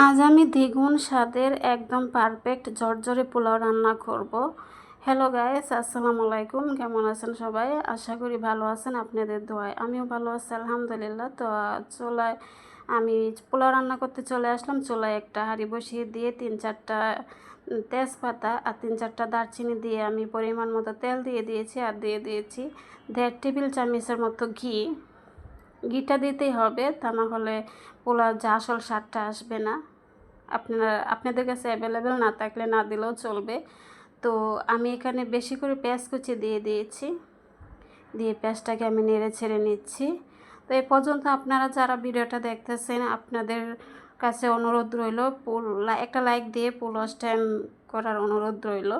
আজ আমি দ্বিগুণ স্বাদের একদম পারফেক্ট ঝরঝরে পোলাও রান্না করব। হ্যালো গাইস, আসসালামু আলাইকুম। কেমন আছেন সবাই? আশা করি ভালো আছেন, আপনাদের দোয়ায় আমিও ভালো আছি আলহামদুলিল্লাহ। তো চুলায় আমি পোলাও রান্না করতে চলে আসলাম। চুলায় একটা হাঁড়ি বসিয়ে দিয়ে 3-4টা তেজপাতা আর 3-4টা দারচিনি দিয়ে আমি পরিমাণ মতো তেল দিয়ে দিয়েছি, আর দিয়ে দিয়েছি 1.5 টেবিল চামচের মতো ঘি। ঘিটা দিতেই হবে, তা না হলে পোলাও যে আসল স্বাদটা আসবে না। আপনাদের কাছে অ্যাভেলেবেল না থাকলে না দিলেও চলবে। তো আমি এখানে বেশি করে পেঁয়াজ কুচি দিয়ে দিয়েছি, দিয়ে পেঁয়াজটাকে আমি নেড়ে ছেড়ে নিচ্ছি। তো এই পর্যন্ত আপনারা যারা ভিডিওটা দেখতেছেন, আপনাদের কাছে অনুরোধ রইল একটা লাইক দিয়ে পুরো টাইম করার অনুরোধ রইল।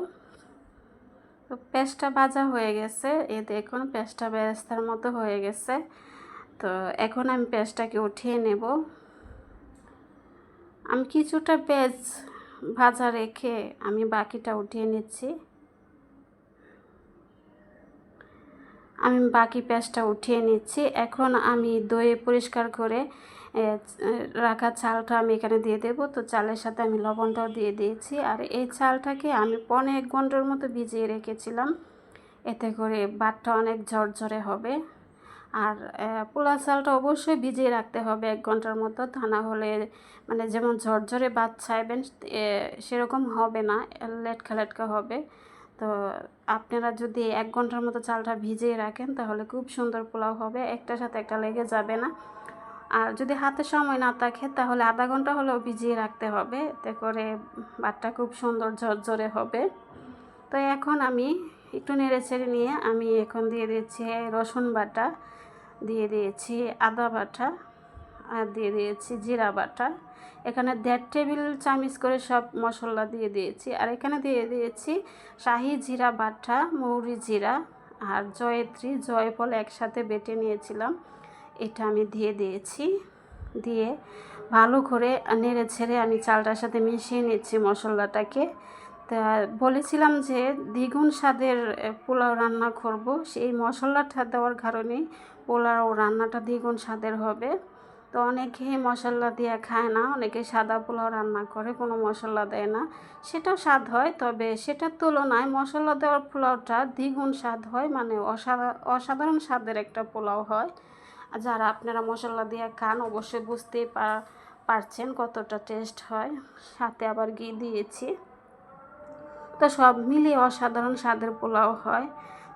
তো পেঁয়াজটা ভাজা হয়ে গেছে, এই দেখুন পেঁয়াজটা বেরেস্তার মতো হয়ে গেছে। তো এখন আমি পেঁয়াজটাকে উঠিয়ে নেব। আমি কিছুটা পেঁয়াজ ভাজা রেখে আমি বাকিটা উঠিয়ে নিচ্ছি। আমি বাকি পেঁয়াজটা উঠিয়ে নিচ্ছি। এখন আমি দইয়ে পরিষ্কার করে রাখা চালটা আমি এখানে দিয়ে দেবো। তো চালের সাথে আমি লবণটাও দিয়ে দিয়েছি, আর এই চালটাকে আমি 1.5 ঘন্টার মতো ভিজিয়ে রেখেছিলাম। এতে করে ভাতটা অনেক ঝরঝরে হবে। আর পোলাও চালটা অবশ্যই ভিজিয়ে রাখতে হবে 1 ঘন্টার মতো, তা না হলে মানে যেমন ঝরঝরে ভাত চাইবেন সেরকম হবে না, লেটকা লেটকা হবে। তো আপনারা যদি 1 ঘন্টার মতো চালটা ভিজিয়ে রাখেন তাহলে খুব সুন্দর পোলাও হবে, একটার সাথে একটা লেগে যাবে না। আর যদি হাতে সময় না থাকে তাহলে আধা ঘন্টা হলেও ভিজিয়ে রাখতে হবে, এতে করে ভাতটা খুব সুন্দর ঝরঝরে হবে। তো এখন আমি একটু নেড়ে ছেড়ে নিয়ে আমি এখন দিয়ে দিচ্ছি রসুন বাটা, দিয়ে দিয়েছি আদা বাটা, আর দিয়ে দিয়েছি জিরা বাটা। এখানে 1.5 টেবিল চামচ করে সব মশলা দিয়ে দিয়েছি। আর এখানে দিয়ে দিয়েছি শাহি জিরা বাটা, মৌরি জিরা আর জয়ত্রী জয়ফল একসাথে বেটে নিয়েছিলাম, এটা আমি দিয়ে দিয়েছি। দিয়ে ভালো করে নেড়ে ছেড়ে আমি চালটার সাথে মিশিয়ে নিচ্ছি মশলাটাকে। তা বলেছিলাম যে দ্বিগুণ স্বাদের পোলাও রান্না করব, সেই মশলাটা দেওয়ার কারণেই পোলাও রান্নাটা দ্বিগুণ স্বাদের হবে। তো অনেকে মশলা দিয়ে খায় না, অনেকে সাদা পোলাও রান্না করে কোনো মশলা দেয় না, সেটাও স্বাদ হয়, তবে সেটার তুলনায় মশলা দেওয়ার পোলাওটা দ্বিগুণ স্বাদ হয়, মানে অসাধারণ স্বাদের একটা পোলাও হয়। যারা আপনারা মশলা দিয়ে খান অবশ্যই বুঝতেই পারছেন কতটা টেস্ট হয়, সাথে আবার ঘি দিয়েছি। তো সব মিলিয়ে অসাধারণ স্বাদের পোলাও হয়।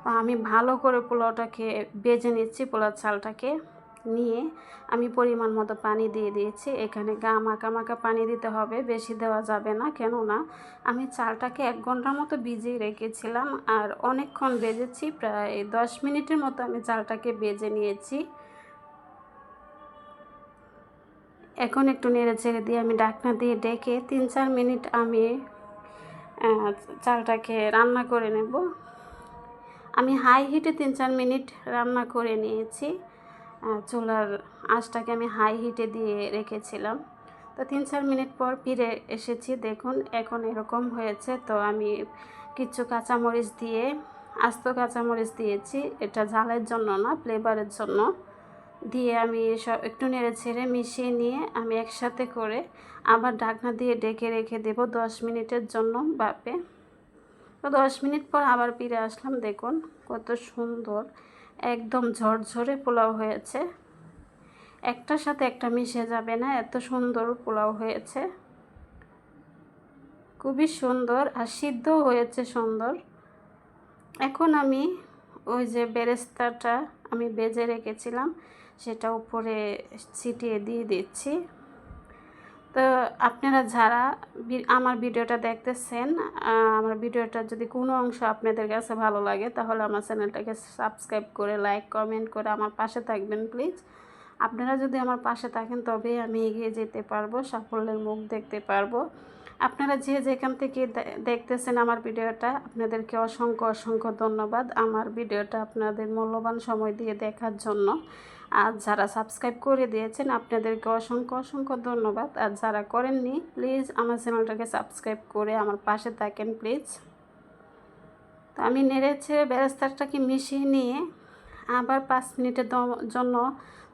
তো আমি ভালো করে পোলাওটাকে বেজে নিচ্ছি, পোলাও চালটাকে নিয়ে আমি পরিমাণ মতো পানি দিয়ে দিয়েছি। এখানে মাখা মাখা পানি দিতে হবে, বেশি দেওয়া যাবে না, কেননা আমি চালটাকে 1 ঘন্টার মতো ভিজিয়ে রেখেছিলাম, আর অনেকক্ষণ বেজেছি, প্রায় 10 মিনিটের মতো আমি চালটাকে বেজে নিয়েছি। এখন একটু নেড়ে ছেড়ে দিয়ে আমি ঢাকনা দিয়ে ডেকে 3-4 মিনিট আমি চালটাকে রান্না করে নেব। আমি হাই হিটে 3-4 মিনিট রান্না করে নিয়েছি। চুলার আঁচটাকে আমি হাই হিটে দিয়ে রেখেছিলাম। তো 3-4 মিনিট পর ফিরে এসেছি, দেখুন এখন এরকম হয়েছে। তো আমি কিছু কাঁচামরিচ দিয়ে, আস্ত কাঁচামরিচ দিয়েছি, এটা ঝালের জন্য না, ফ্লেভারের জন্য। দিয়ে আমি সব একটু নেড়ে ছেড়ে মিশিয়ে নিয়ে আমি একসাথে করে আবার ঢাকনা দিয়ে ডেকে রেখে দেব 10 মিনিটের জন্য ভাপে। তো 10 মিনিট পর আবার ফিরে আসলাম, দেখুন কত সুন্দর একদম ঝরঝরে পোলাও হয়েছে, একটার সাথে একটা মিশে যাবে না, এত সুন্দর পোলাও হয়েছে, খুবই সুন্দর, আর সিদ্ধও হয়েছে সুন্দর। এখন আমি ওই যে বেরেস্তাটা আমি বেজে রেখেছিলাম সেটা উপরে ছিটিয়ে দিয়ে দিচ্ছি। তো আপনারা যারা আমার ভিডিওটা দেখতেছেন, আমার ভিডিওটা যদি কোনো অংশ আপনাদের কাছে ভালো লাগে তাহলে আমার চ্যানেলটাকে সাবস্ক্রাইব করে লাইক কমেন্ট করে আমার পাশে থাকবেন প্লিজ। আপনারা যদি আমার পাশে থাকেন তবেই আমি এগিয়ে যেতে পারবো, সাফল্যের মুখ দেখতে পারবো। আপনারা যে যেখান থেকে দেখতেছেন আমার ভিডিওটা, আপনাদেরকে অসংখ্য অসংখ্য ধন্যবাদ আমার ভিডিওটা আপনাদের মূল্যবান সময় দিয়ে দেখার জন্য। আর যারা সাবস্ক্রাইব করে দিয়েছেন আপনাদেরকে অসংখ্য অসংখ্য ধন্যবাদ, আর যারা করেননি প্লিজ আমার চ্যানেলটাকে সাবস্ক্রাইব করে আমার পাশে থাকেন প্লিজ। তো আমি নেড়েছে বেরেস্তাটাকে মিশিয়ে নিয়ে আবার 5 মিনিটের জন্য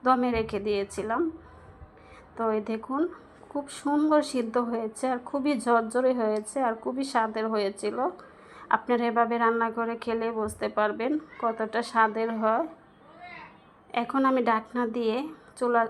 দমে রেখে দিয়েছিলাম। তো এই দেখুন খুব সুন্দর সিদ্ধ হয়েছে আর খুবই ঝরঝরে হয়েছে আর খুবই স্বাদের হয়েছিল। আপনারা এভাবে রান্না করে খেলে বুঝতে পারবেন কতটা স্বাদের হয়। এখন আমি ঢাকনা দিয়ে চুলা